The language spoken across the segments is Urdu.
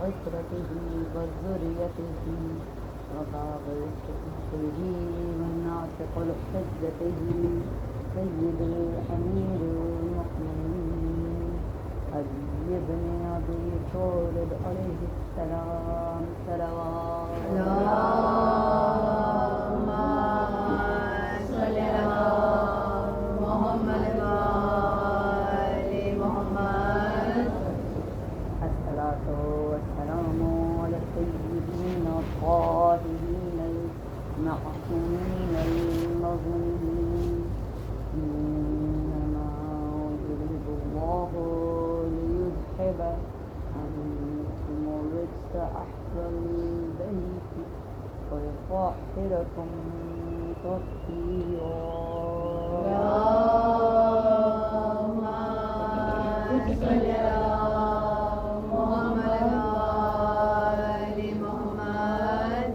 وعترته وذريته وباب الحكمته والناطق الحجته سيد الأمير المؤمنين علي بن أبي طالب عليه السلام صلوات اللهم صل على محمد وآل محمد. الصلاة والسلام على الطيبين الطاهرين المعصومين المظلومين. إنما يريد الله ليذهب عنكم الرجس أهل البيت ويطهركم تطهيرا. اللهم صل على محمد وآل محمد.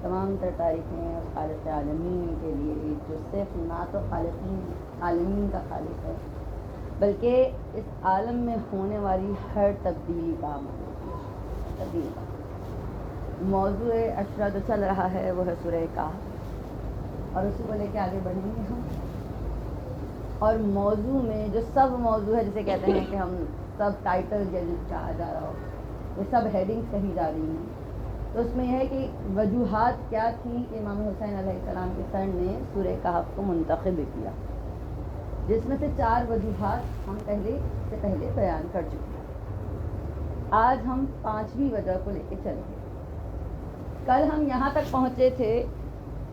تمام تر تعریفیں خالق عالمین کے لیے جو صرف نہ تو عالمین کا خالق ہے بلکہ اس عالم میں ہونے والی ہر تبدیلی کا تبدیلی کا موضوع عشرہ جو چل رہا ہے وہ ہے سورہ کہف، اور اسی کو لے کے آگے بڑھیں گے ہم. اور موضوع میں جو سب موضوع ہے جسے کہتے ہیں کہ ہم سب ٹائٹل کہا جا رہا ہو، یہ سب ہیڈنگز کہی جا رہی ہیں. تو اس میں یہ ہے کہ وجوہات کیا تھیں کہ امام حسین علیہ السلام کے سر نے سورہ کہف کو منتخب کیا، جس میں سے 4 وجوہات ہم پہلے بیان کر چکے ہیں. آج ہم 5ویں وجہ کو لے کے چلیں گے. کل ہم یہاں تک پہنچے تھے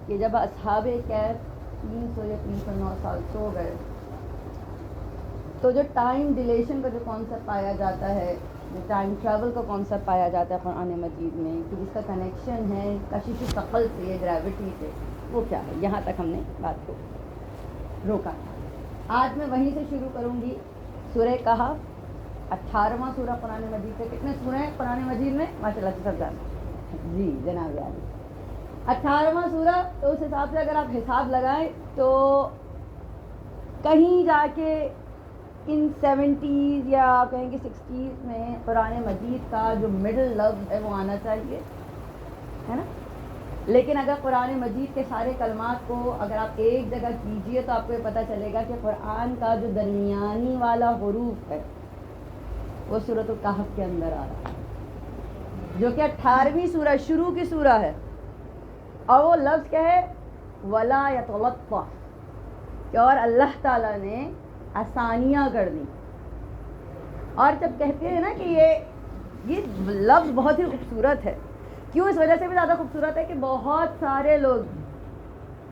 کہ جب اصحاب کہف 300 یا 309 سال سو گئے تو جو ٹائم ڈیلیشن کا جو کانسیپٹ پایا جاتا ہے، جو ٹائم ٹریول کا کانسیپٹ پایا جاتا ہے قرآن مجید میں کہ جس کا کنیکشن ہے کشش ثقل سے، گریوٹی سے، وہ کیا ہے، یہاں تک ہم نے بات کو روکا تھا. آج میں وہیں سے شروع کروں گی. سورہ کہف 18واں سورہ قرآن مجید سے. کتنے سورہ ہیں قرآن مجید میں؟ ماشاء اللہ سے سب جانتے ہیں. جی جناب عالی 18واں سورہ. تو اس حساب سے اگر آپ حساب لگائیں تو کہیں جا کے ان 70s یا کہیں کہ 60s میں قرآن مجید کا جو مڈل لفظ ہے وہ آنا چاہیے، ہے نا. لیکن اگر قرآن مجید کے سارے کلمات کو اگر آپ ایک جگہ کیجئے تو آپ کو یہ پتہ چلے گا کہ قرآن کا جو درمیانی والا حروف ہے وہ سورۃ الکہف کے اندر آ رہا ہے، جو کہ 18ویں سورہ شروع کی سورہ ہے. اور وہ لفظ کیا ہے؟ ولا یتلطف، کہ اور اللہ تعالیٰ نے آسانیاں کر دی. اور جب کہتے ہیں نا کہ یہ لفظ بہت ہی خوبصورت ہے، کیوں؟ اس وجہ سے بھی زیادہ خوبصورت ہے کہ بہت سارے لوگ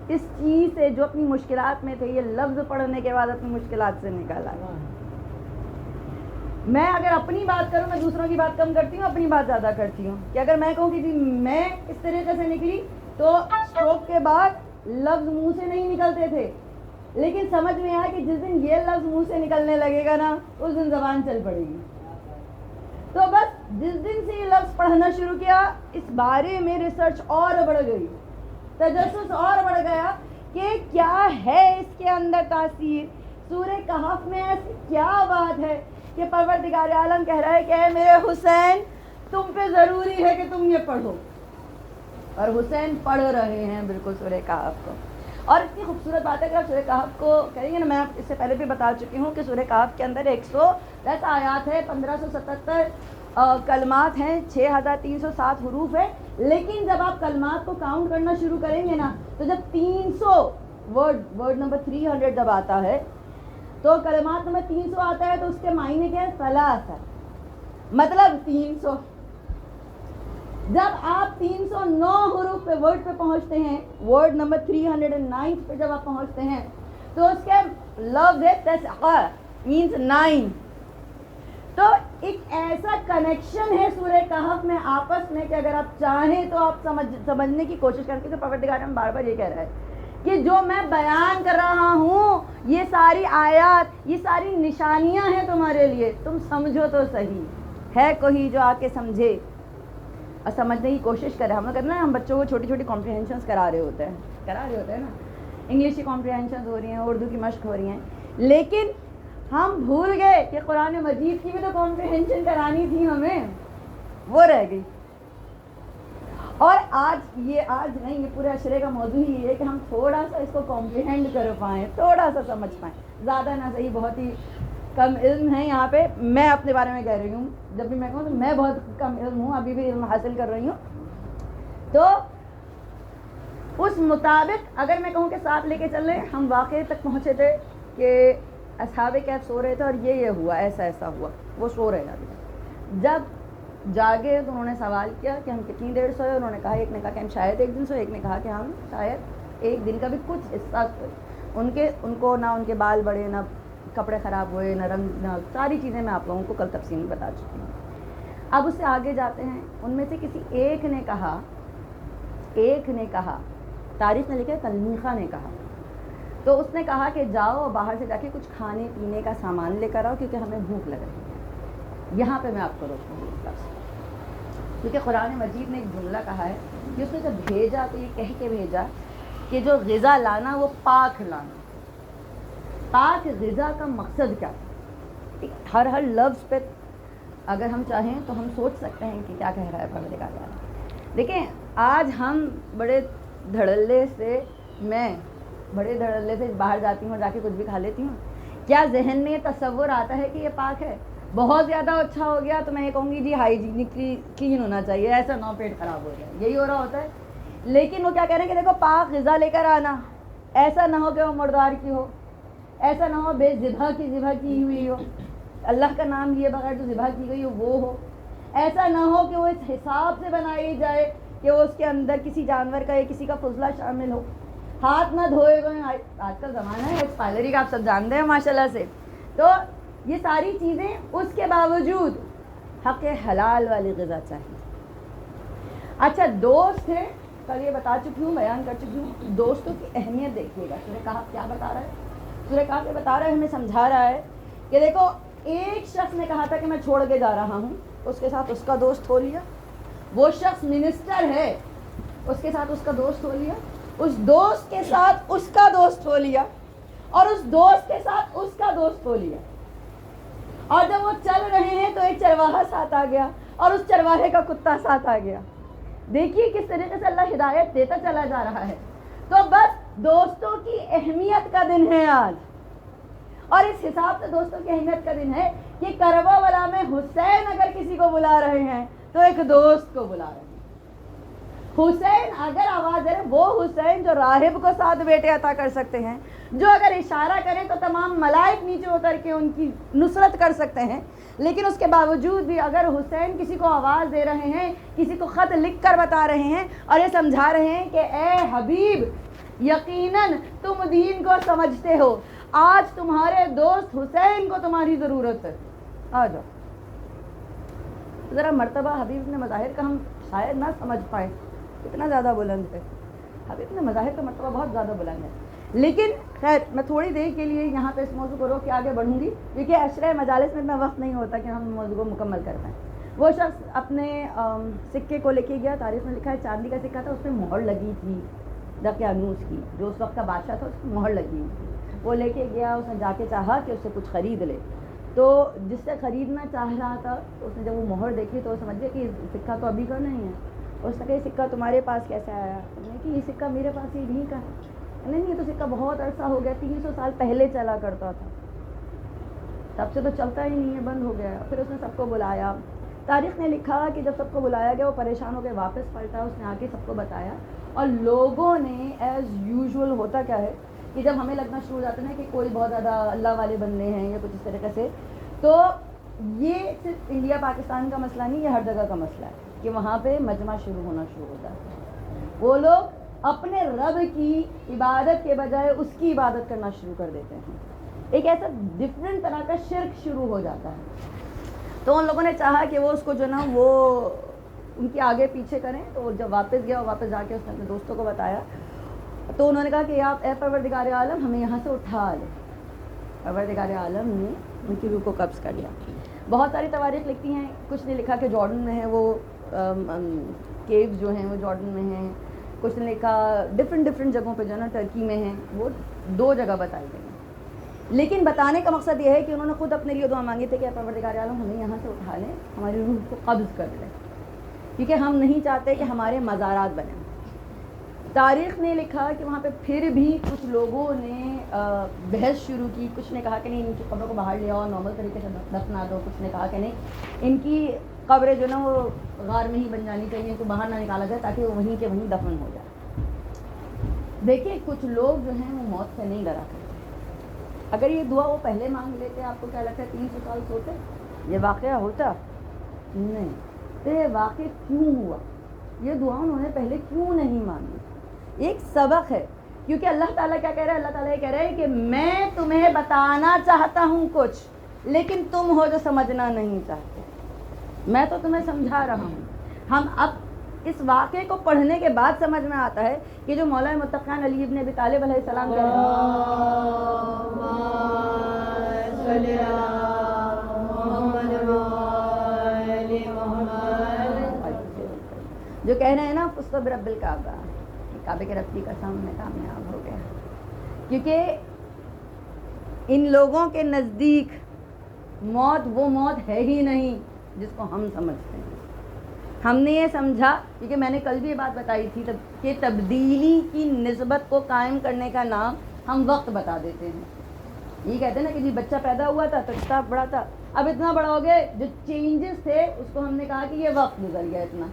اس چیز سے جو اپنی مشکلات میں تھے یہ لفظ پڑھنے کے بعد اپنی مشکلات سے نکال آئے. میں اگر اپنی بات کروں، میں دوسروں کی بات کم کرتی ہوں، اپنی بات زیادہ کرتی ہوں. کہ اگر میں کہوں کہ جی میں اس طریقے سے نکلی تو اسٹروک کے بعد لفظ منہ سے نہیں نکلتے تھے، لیکن سمجھ میں آیا کہ جس دن یہ لفظ منہ سے نکلنے لگے گا نا اس دن زبان چل پڑے گی. تو بس جس دن سے یہ لفظ پڑھنا شروع کیا اس بارے میں ریسرچ اور بڑھ گئی، تجسس اور بڑھ گیا کہ کیا ہے اس کے اندر تاثیر. سورہ کہف میں ایسی کیا بات ہے کہ پروردگار عالم کہہ رہا ہے کہ اے میرے حسین تم پہ ضروری ہے کہ تم یہ پڑھو. اور حسین پڑھ رہے ہیں بالکل سورہ کہف کو. اور اتنی خوبصورت بات ہے کہ آپ سورہ کہف کو کریں گے نا، میں اس سے پہلے بھی بتا چکی ہوں کہ سورہ کہف کے اندر 110 آیات ہے، 1577 کلمات ہیں، 6307 حروف ہے. لیکن جب آپ کلمات کو کاؤنٹ کرنا شروع کریں گے نا تو جب 300 ورڈ نمبر 300 جب آتا ہے تو کلمات نمبر 300 آتا ہے تو اس کے معنی کیا ہے؟ ثلاثہ، مطلب 300. جب آپ 309 حروف پہ ورڈ پہ پہنچتے ہیں، ورڈ نمبر 309 پہ جب آپ پہنچتے ہیں تو اس کے لفظ ہے تسعہ، مینز 9. تو ایک ایسا کنیکشن ہے سورہ کہف میں آپس میں کہ اگر آپ چاہیں تو آپ سمجھنے کی کوشش کریں. تو پروردگار ہم بار بار یہ کہہ رہا ہے کہ جو میں بیان کر رہا ہوں یہ ساری آیات، یہ ساری نشانیاں ہیں تمہارے لیے، تم سمجھو تو صحیح. ہے کوئی جو آ کے سمجھے اور سمجھنے کی کوشش کرے. ہم لوگ کرنا ہے، ہم بچوں کو چھوٹی چھوٹی کمپریہنشنس کرا رہے ہوتے ہیں نا. انگلش کی کمپریہنشن ہو رہی ہیں, اردو کی مشق ہو رہی ہیں, لیکن ہم بھول گئے کہ قرآن مجید کی بھی تو کمپریہنشن کرانی تھی ہمیں, وہ رہ گئی. اور آج نہیں, یہ پورے عشرے کا موضوع ہی ہے کہ ہم تھوڑا سا اس کو کمپریہینڈ کر پائیں, تھوڑا سا سمجھ پائیں. زیادہ نہ صحیح, بہت ہی کم علم ہے یہاں پہ. میں اپنے بارے میں کہہ رہی ہوں, جب بھی میں کہوں تو میں بہت کم علم ہوں, ابھی بھی علم حاصل کر رہی ہوں. تو اس مطابق اگر میں کہوں کہ ساتھ لے کے چلیں, ہم واقعے تک پہنچے تھے کہ اصحاب کہف سو رہے تھے اور یہ ہوا, ایسا ہوا. وہ سو رہے ابھی. جب جاگے تو انہوں نے سوال کیا کہ ہم کتنی دیر سوئے. انہوں نے کہا, ایک نے کہا کہ ہم شاید ایک دن سوئے, ایک نے کہا کہ ہم شاید ایک دن کا بھی کچھ حصہ سوئے. ان کو نہ ان کے بال بڑھے, نہ کپڑے خراب ہوئے, نہ رنگ, نہ ساری چیزیں میں آپ لوگوں کو کل تفصیل میں بتا چکی ہوں. اب اس سے آگے جاتے ہیں. ان میں سے کسی ایک نے کہا, تاریخ نے لکھا ہے تلمیخہ نے کہا, تو اس نے کہا کہ جاؤ باہر سے جا کے کچھ کھانے پینے کا سامان لے کر آؤ کیونکہ ہمیں بھوک لگ رہی ہے. یہاں پہ میں آپ کو روکوں گی اس لفظ, کیونکہ قرآن مجید نے ایک جملہ کہا ہے کہ اس نے جب بھیجا تو یہ کہہ کے بھیجا کہ جو غذا لانا وہ پاک لانا. پاک غذا کا مقصد کیا تھا؟ ہر لفظ پہ اگر ہم چاہیں تو ہم سوچ سکتے ہیں کہ کیا کہہ رہا ہے پروردگار تعالیٰ. دیکھیں, آج ہم بڑے دھڑلے سے باہر جاتی ہوں اور جا کے کچھ بھی کھا لیتی ہوں. کیا ذہن میں یہ تصور آتا ہے کہ یہ پاک ہے؟ بہت زیادہ اچھا ہو گیا تو میں یہ کہوں گی جی ہائیجینکلی کلین ہونا چاہیے, ایسا نہ پیٹ خراب ہو جائے, یہی ہو رہا ہوتا ہے. لیکن وہ کیا کہہ رہے ہیں کہ دیکھو پاک غذا لے کر آنا, ایسا نہ ہو کہ وہ مردار کی ہو, ایسا نہ ہو بے ذبح کی ہوئی ہو, اللہ کا نام لیے بغیر جو ذبح کی گئی ہو وہ ہو. ایسا نہ ہو کہ وہ اس حساب سے بنائی جائے کہ وہ اس کے اندر کسی جانور کا یا کسی کا فضلہ شامل ہو. ہاتھ نہ دھوئے ہوئے, آج کل زمانہ ہے ایکسپائلری کا, آپ سب جانتے ہیں ماشاء اللہ سے. تو یہ ساری چیزیں, اس کے باوجود حق حلال والی غذا چاہیے. اچھا, دوست ہے, کل یہ بتا چکی ہوں, بیان کر چکی ہوں. دوستوں کی اہمیت دیکھیے گا. سورہ کہف کیا بتا رہا ہے؟ سورہ کہف یہ بتا رہا ہے, ہمیں سمجھا رہا ہے کہ دیکھو ایک شخص نے کہا تھا کہ میں چھوڑ کے جا رہا ہوں, اس کے ساتھ اس کا دوست ہو لیا. وہ شخص منسٹر ہے, اس کے ساتھ اس کا دوست ہو لیا, اس دوست کے ساتھ اس کا دوست ہو لیا, اور اس دوست کے ساتھ اس کا دوست ہو لیا. اور جب وہ چل رہے ہیں تو ایک چرواہا ساتھ آ گیا, اور اس چرواہے کا کتا ساتھ آ گیا. دیکھیے کس طریقے سے اللہ ہدایت دیتا چلا جا رہا ہے. تو بس دوستوں کی اہمیت کا دن ہے آج, اور اس حساب سے دوستوں کی اہمیت کا دن ہے کہ کربلا والا میں حسین اگر کسی کو بلا رہے ہیں تو ایک دوست کو بلا رہے ہیں. حسین اگر آواز دے رہے, وہ حسین جو راہب کو 7 بیٹے عطا کر سکتے ہیں, جو اگر اشارہ کریں تو تمام ملائک نیچے اتر کے ان کی نصرت کر سکتے ہیں, لیکن اس کے باوجود بھی اگر حسین کسی کو آواز دے رہے ہیں, کسی کو خط لکھ کر بتا رہے ہیں اور یہ سمجھا رہے ہیں کہ اے حبیب یقیناً تم دین کو سمجھتے ہو, آج تمہارے دوست حسین کو تمہاری ضرورت ہے, آ جاؤ. ذرا مرتبہ حبیب نے مظاہر کا ہم شاید نہ سمجھ پائیں, اتنا زیادہ بلند ہے. حبیب نے مظاہر کا مرتبہ بہت زیادہ بلند ہے. لیکن خیر, میں تھوڑی دیر کے لیے یہاں پہ اس موضوع کو روک کے آگے بڑھوں گی, کیونکہ عشرہ مجالس میں اتنا وقت نہیں ہوتا کہ ہم موضوع کو مکمل کر پائیں. وہ شخص اپنے سکے کو لے کے گیا, تاریخ میں لکھا ہے چاندی کا سکہ تھا, اس پہ مہر لگی تھی دقیانوس کی, جو اس وقت کا بادشاہ تھا, اس کی مہر لگی ہوئی تھی. وہ لے کے گیا, اس نے جا کے چاہا کہ اس سے کچھ خرید لے. تو جس سے خریدنا چاہ رہا تھا, اس نے جب وہ مہر دیکھی تو وہ سمجھ گیا کہ سکہ تو ابھی کا نہیں ہے. اس نے کہا یہ سکہ تمہارے پاس کیسے آیا؟ نے کہ یہ سکہ میرے پاس ہی نہیں کا ہے. نہیں, یہ تو سکہ بہت عرصہ ہو گیا, 300 سال پہلے چلا کرتا تھا, تب سے تو چلتا ہی نہیں ہے, بند ہو گیا. پھر اس نے سب کو بلایا. تاریخ نے لکھا کہ جب سب کو بلایا گیا, وہ پریشان ہو کے واپس پلٹا, اس نے آ کے سب کو بتایا, اور لوگوں نے ایز یوزول, ہوتا کیا ہے کہ جب ہمیں لگنا شروع ہو جاتا ہے نا کہ کوئی بہت زیادہ اللہ والے بندے ہیں یا کچھ اس طریقے سے, تو یہ صرف انڈیا پاکستان کا مسئلہ نہیں, یہ ہر جگہ کا مسئلہ ہے کہ وہاں پہ مجمع شروع ہونا شروع ہو جاتا ہے. وہ لوگ اپنے رب کی عبادت کے بجائے اس کی عبادت کرنا شروع کر دیتے ہیں. ایک ایسا ڈفرینٹ طرح کا شرک شروع ہو جاتا ہے. تو ان لوگوں نے چاہا کہ وہ اس کو جو نا وہ ان کے آگے پیچھے کریں. تو جب واپس گیا, واپس جا کے اس نے اپنے دوستوں کو بتایا, تو انہوں نے کہا کہ آپ اے پروردگار عالم ہمیں یہاں سے اٹھا لے. پروردگار عالم نے ان کی روح کو قبض کر لیا. بہت ساری تواریخ لکھتی ہیں, کچھ نے لکھا کہ جارڈن میں ہے وہ کیوز جو ہیں وہ جارڈن میں ہیں, کچھ نے لکھا ڈفرینٹ جگہوں پہ جو ہے نا ٹرکی میں ہیں، وہ 2 جگہ بتائی گئی ہیں. لیکن بتانے کا مقصد یہ ہے کہ انہوں نے خود اپنے لیے دعا مانگی تھی کہ پروردگار عالم ہمیں یہاں سے اٹھا لیں، ہماری روح کو قبض کر لیں، کیونکہ ہم نہیں چاہتے کہ ہمارے مزارات بنیں. تاریخ نے لکھا کہ وہاں پہ پھر بھی کچھ لوگوں نے بحث شروع کی. کچھ نے کہا کہ نہیں ان کی قبروں کو باہر لے آؤ، نارمل طریقے سے دفنا دو. کچھ نے کہا کہ نہیں ان کی قبریں جو نا وہ غار میں ہی بن جانی چاہیے، ان کو باہر نہ نکالا جائے تاکہ وہ وہیں کے وہیں دفن ہو جائے. دیکھیے کچھ لوگ جو ہیں وہ موت سے نہیں ڈرا کرتے. اگر یہ دعا وہ پہلے مانگ لیتے آپ کو کیا لگتا ہے 300 سال سوتے یہ واقعہ ہوتا؟ نہیں. تو یہ واقع کیوں ہوا؟ یہ دعا انہوں نے پہلے کیوں نہیں مانگی؟ ایک سبق ہے، کیونکہ اللہ تعالیٰ کیا کہہ رہا ہے؟ اللہ تعالیٰ یہ کہہ رہا ہے کہ میں تمہیں بتانا چاہتا ہوں کچھ، لیکن تم ہو جو سمجھنا نہیں چاہتے. میں تو تمہیں سمجھا رہا ہوں. ہم اب اس واقعے کو پڑھنے کے بعد سمجھ میں آتا ہے کہ جو مولا متقین علی ابن ابی طالب علیہ السلام کہہ رہے ہیں جو کہہ رہے ہیں نا فزت برب الکعبہ، کعبے کے رب کی قسم میں کامیاب ہو گیا. کیونکہ ان لوگوں کے نزدیک موت وہ موت ہے ہی نہیں جس کو ہم سمجھتے ہیں. ہم نے یہ سمجھا، کیونکہ میں نے کل بھی یہ بات بتائی تھی کہ تبدیلی کی نسبت کو قائم کرنے کا نام ہم وقت بتا دیتے ہیں. یہ کہتے ہیں نا کہ جی بچہ پیدا ہوا تھا تو کتنا بڑا تھا، اب اتنا بڑا ہو گئے. جو چینجز تھے اس کو ہم نے کہا کہ یہ وقت گزر گیا اتنا.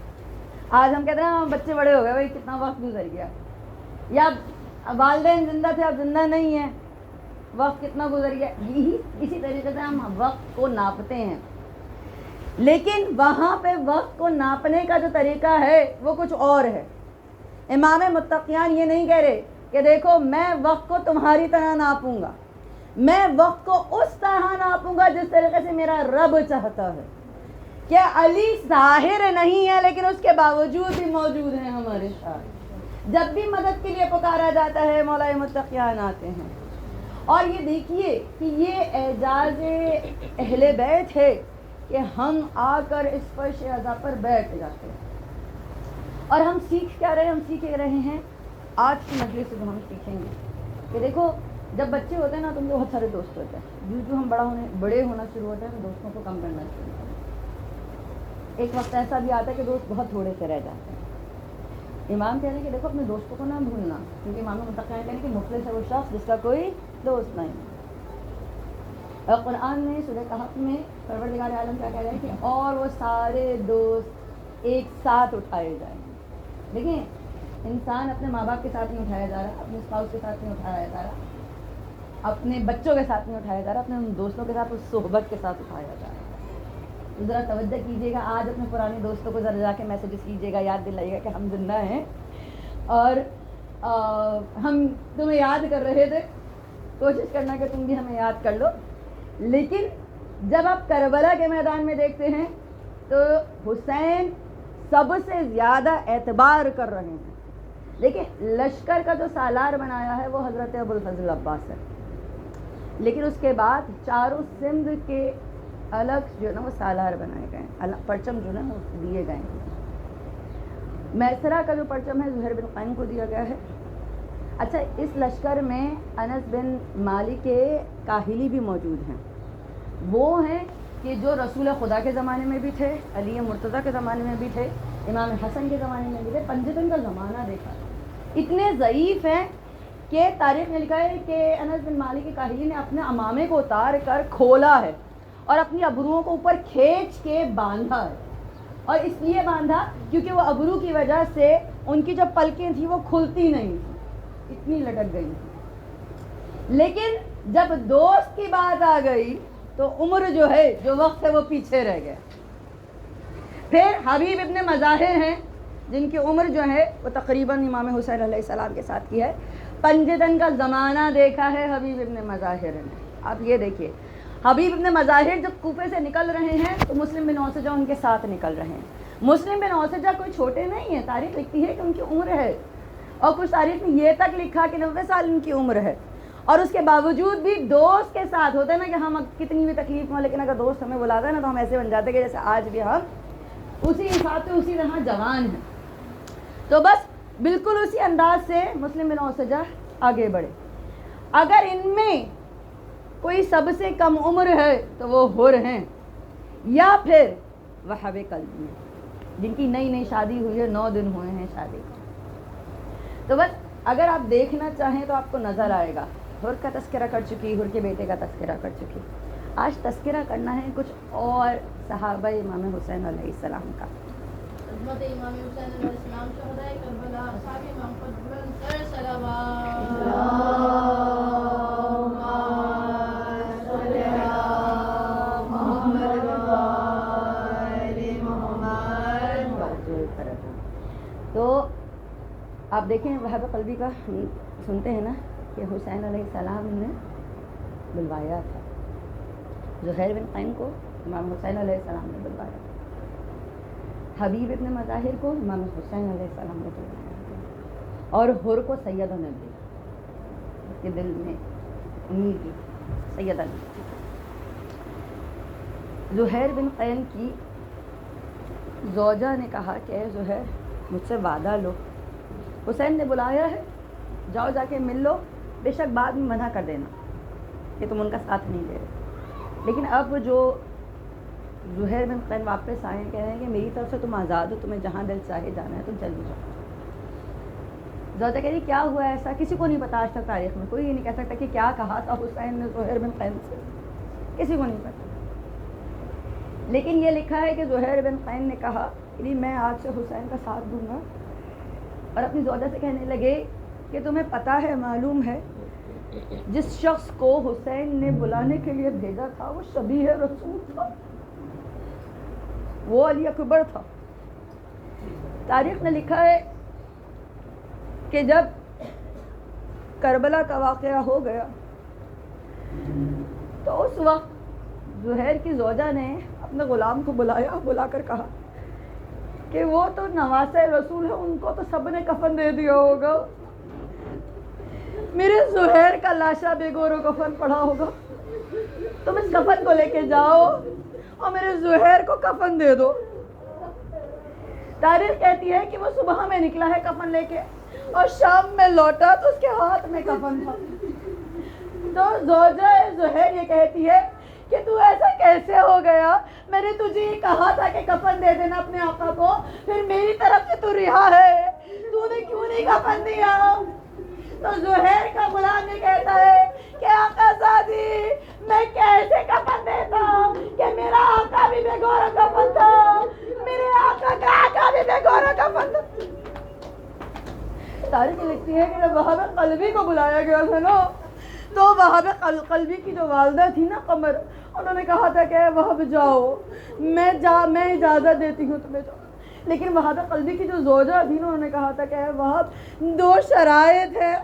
آج ہم کہتے ہیں بچے بڑے ہو گئے، بھائی کتنا وقت گزر گیا. یا والدین زندہ تھے اب زندہ نہیں ہیں، وقت کتنا گزر گیا. یہی اسی طریقے سے ہم وقت کو ناپتے ہیں. لیکن وہاں پہ وقت کو ناپنے کا جو طریقہ ہے وہ کچھ اور ہے. امام متقیان یہ نہیں کہہ رہے کہ دیکھو میں وقت کو تمہاری طرح ناپوں گا، میں وقت کو اس طرح ناپوں گا جس طریقے سے میرا رب چاہتا ہے. کہ علی ظاہر نہیں ہے لیکن اس کے باوجود بھی موجود ہیں ہمارے ساتھ. جب بھی مدد کے لیے پکارا جاتا ہے مولا متقیان آتے ہیں. اور یہ دیکھیے کہ یہ اعجاز اہل بیت ہے کہ ہم آ کر اس فرش عزا پر بیٹھ جاتے ہیں. اور ہم سیکھ کیا رہے ہیں؟ ہم سیکھ رہے ہیں آج کی مجلس سے جو ہم سیکھیں گے کہ دیکھو جب بچے ہوتے ہیں نا تو ان کو بہت سارے دوست ہوتے ہیں. جو ہم بڑے ہونا شروع ہوتے ہیں تو دوستوں کو کم کرنا شروع ہوتے ہیں. ایک وقت ایسا بھی آتا ہے کہ دوست بہت تھوڑے سے رہ جاتے ہیں. امام کہہ رہے ہیں کہ دیکھو اپنے دوستوں کو نہ بھولنا، کیونکہ امام متقین کہہ رہے ہیں کہ مفلس ہے وہ شخص جس کا کوئی دوست نہیں. اور قرآن میں سورہ کہف میں پروردگار عالم کیا کہہ رہے ہیں کہ اور وہ سارے دوست ایک ساتھ اٹھائے جائیں گے. دیکھیں انسان اپنے ماں باپ کے ساتھ نہیں اٹھایا جا رہا، اپنے اسپاؤس کے ساتھ نہیں اٹھایا جا رہا، اپنے بچوں کے ساتھ نہیں اٹھایا جا رہا، اپنے دوستوں کے ساتھ اس صحبت کے ساتھ اٹھایا جا رہا ہے. ذرا توجہ کیجیے گا، آج اپنے پرانے دوستوں کو ذرا جا کے میسیجز کیجیے گا، یاد دلائیے گا کہ ہم زندہ ہیں اور ہم تمہیں یاد کر رہے تھے. کوشش کرنا کہ تم بھی ہمیں یاد کر لو. لیکن جب آپ کربلا کے میدان میں دیکھتے ہیں تو حسین سب سے زیادہ اعتبار کر رہے ہیں. لیکن لشکر کا جو سالار بنایا ہے وہ حضرت ابوالفضل عباس ہے. لیکن اس کے بعد چاروں سندھ کے الگ جو ہے نا وہ سالار بنائے گئے ہیں، پرچم جو ہے نا وہ دیے گئے ہیں. میسرہ کا جو پرچم ہے زہر بن قین کو دیا گیا ہے. اچھا اس لشکر میں انس بن مالک کے کاہلی بھی موجود ہیں. وہ ہیں کہ جو رسول خدا کے زمانے میں بھی تھے، علی مرتضیٰ کے زمانے میں بھی تھے، امام حسن کے زمانے میں بھی تھے. پنجتن کا زمانہ دیکھا، اتنے ضعیف ہیں کہ تاریخ نے لکھا ہے کہ انس بن مالک کے کاہلی نے اپنے امامے کو اتار کر کھولا ہے اور اپنی ابروؤں کو اوپر کھینچ کے باندھا ہے. اور اس لیے باندھا کیونکہ وہ ابرو کی وجہ سے ان کی جو پلکیں تھیں وہ کھلتی نہیں تھیں، اتنی لٹک گئی. لیکن جب دوست کی بات آ گئی تو عمر جو ہے جو وقت ہے وہ پیچھے رہ گیا. پھر حبیب ابن مظاہر ہیں جن کی عمر جو ہے وہ تقریباً امام حسین علیہ السلام کے ساتھ کی ہے. پنجتن کا زمانہ دیکھا ہے حبیب ابن مظاہر نے. آپ یہ دیکھیے حبیب ابن مظاہر جب کوفے سے نکل رہے ہیں تو مسلم بن اوسجہ ان کے ساتھ نکل رہے ہیں. مسلم بن اوسجہ کوئی چھوٹے نہیں ہیں، تاریخ لکھتی ہے کہ ان کی عمر ہے، اور کچھ تاریخ میں یہ تک لکھا کہ 90 سال ان کی عمر ہے. اور اس کے باوجود بھی دوست کے ساتھ ہوتا ہے نا کہ ہم کتنی بھی تکلیف ہوں لیکن اگر دوست ہمیں بلاتا ہے نا تو ہم ایسے بن جاتے ہیں کہ جیسے آج بھی ہم اسی حساب سے اسی طرح جوان ہیں. تو بس بالکل اسی انداز سے مسلم بن اوسجہ آگے بڑھے. اگر ان میں کوئی سب سے کم عمر ہے تو وہ حر ہیں یا پھر وہاب قلبی ہیں جن کی نئی نئی شادی ہوئی ہے, 9 دن ہوئے ہیں شادی کو. تو بس اگر آپ دیکھنا چاہیں تو آپ کو نظر آئے گا. حر کا تذکرہ کر چکی, حر کے بیٹے کا تذکرہ کر چکی. آج تذکرہ کرنا ہے کچھ اور صحابہ امام حسین علیہ السلام کا. عظمت امام حسین علیہ السلام, شہدائے کربلا, اصحاب امام پر بلند تر صلوات. تو آپ دیکھیں وہاب قلبی کا سنتے ہیں نا کہ حسین علیہ السلام نے بلوایا تھا. زہیر بن قین کو امام حسین علیہ السلام نے بلوایا تھا. حبیب ابن مظاہر کو امام حسین علیہ السلام نے بلوایا تھا. اور حر کو سیدہ نے دیا کہ دل میں امید کی سیدہ نے. زہیر بن قین کی زوجہ نے کہا کہ اے زہیر مجھ سے وعدہ لو, حسین نے بلایا ہے, جاؤ جا کے مل لو, بے شک بعد میں منع کر دینا کہ تم ان کا ساتھ نہیں دے رہے. لیکن اب جو زہیر بن قین واپس آئے کہہ رہے ہیں کہ میری طرف سے تم آزاد ہو, تمہیں جہاں دل چاہے جانا ہے تم چلی جاؤ. زوجہ کہہ رہی کیا ہوا ایسا, کسی کو نہیں پتا آج تک تاریخ میں, کوئی یہ نہیں کہہ سکتا کہ کیا کہا تھا حسین نے زہیر بن قین سے, کسی کو نہیں پتا. لیکن یہ لکھا ہے کہ زہیر بن قین نے کہا کہ میں آج سے حسین کا ساتھ دوں گا. اور اپنی زوجہ سے کہنے لگے کہ تمہیں پتہ ہے, معلوم ہے, جس شخص کو حسین نے بلانے کے لیے بھیجا تھا وہ شبیہ رسول تھا, وہ علی اکبر تھا. تاریخ نے لکھا ہے کہ جب کربلا کا واقعہ ہو گیا تو اس وقت زہیر کی زوجہ نے اپنے غلام کو بلایا, بلا کر کہا کہ وہ تو نواسہ رسول ہے, ان کو تو سب نے کفن دے دیا ہوگا, میرے زہیر کا لاشا بے گور و کفن پڑا ہوگا, تم اس کفن کو لے کے جاؤ اور میرے زہیر کو کفن دے دو. تاریخ کہتی ہے کہ وہ صبح میں نکلا ہے کفن لے کے اور شام میں لوٹا تو اس کے ہاتھ میں کفن تھا. تو زوجہ زہیر یہ کہتی ہے کہ تو ایسا کیسے ہو گیا, میں نے تجھے یہ کہا تھا کہ کفن دے دینا اپنے آقا کو, پھر میری طرف سے تو رہا ہے, تو نے کیوں نہیں کفن دیا. تو زہیر کا غلام یہ کہتا ہے کہ آقا زادی میں کیسے کفن دیتا کہ میرا آقا بھی بے گور و کفن تھا, میرے آقا کا آقا بھی بے گور و کفن تھا. تاریخ لکھتی ہے کہ جب وہاب قلبی کو بلایا گیا تھا نا, تو وہاب قلبی کی جو والدہ تھی نا قمر, انہوں نے کہا تھا کہ وہاب جاؤ, میں اجازت دیتی ہوں تمہیں جاؤ. لیکن وہاب قلبی کی جو زوجہ تھی نا, انہوں نے کہا تھا کہ وہاب 2 شرائط ہے,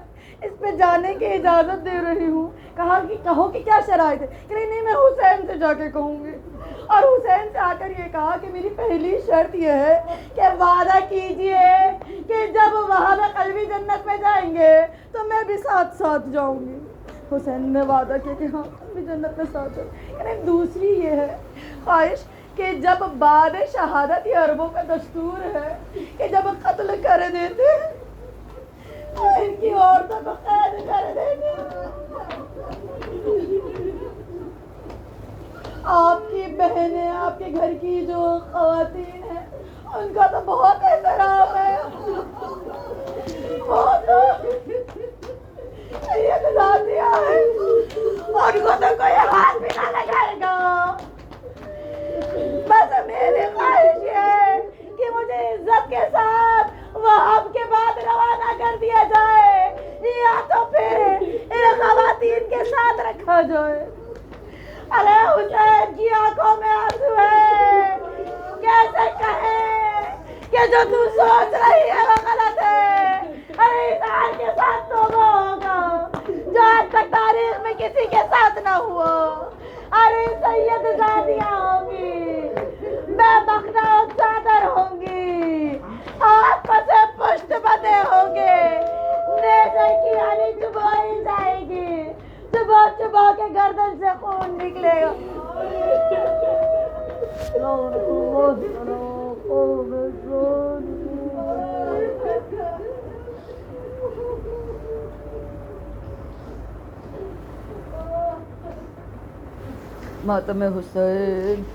اس پہ جانے کی اجازت دے رہی ہوں. کہا کہ کہو کہ کیا شرائط ہے, کہ نہیں میں حسین سے جا کے کہوں گی. اور حسین سے آ کر یہ کہا کہ میری پہلی شرط یہ ہے کہ وعدہ کیجئے کہ جب وہاب قلبی جنت میں جائیں گے تو میں بھی ساتھ ساتھ جاؤں گی. حسین نے وعدہ کیا کہ ہاں تم بھی جنت میں ساتھ جاؤ. یعنی دوسری یہ ہے خواہش کہ جب بعد شہادت یہ عربوں کا دستور ہے کہ جب قتل کر دیتے تو ان کی عورتوں کو قید کر دیتے. آپ کی بہنیں, آپ کے گھر کی جو خواتین ہیں, ان کا تو بہت احترام ہے, یہ ذاتیہ ہے, ان کو تو کوئی ہاتھ بھی نہ لگائے گا. بس میری خواہش یہ ہے کہ مجھے عزت کے ساتھ وہاب کے بعد روانہ کر دیا جائے, یا تو پھر ان خواتین کے ساتھ رکھا جائے. ارے حسین کی آنکھوں میں آنسو ہے, کیسے کہیں کہ جو تو سوچ رہی ہے وہ غلط ہے. ارے انسان کے ساتھ تو وہ ہوگا جو آج تک تاریخ میں کسی کے ساتھ نہ ہوا. ارے سید زادیاں ہوں گی, بے مخنا چادر ہوں گی, ہاتھ پسے پشت بندے ہوں گے, نیزے کی علی چبائی جائے گی, چبا چبا کے گردن سے خون نکلے گا. ماتم حسین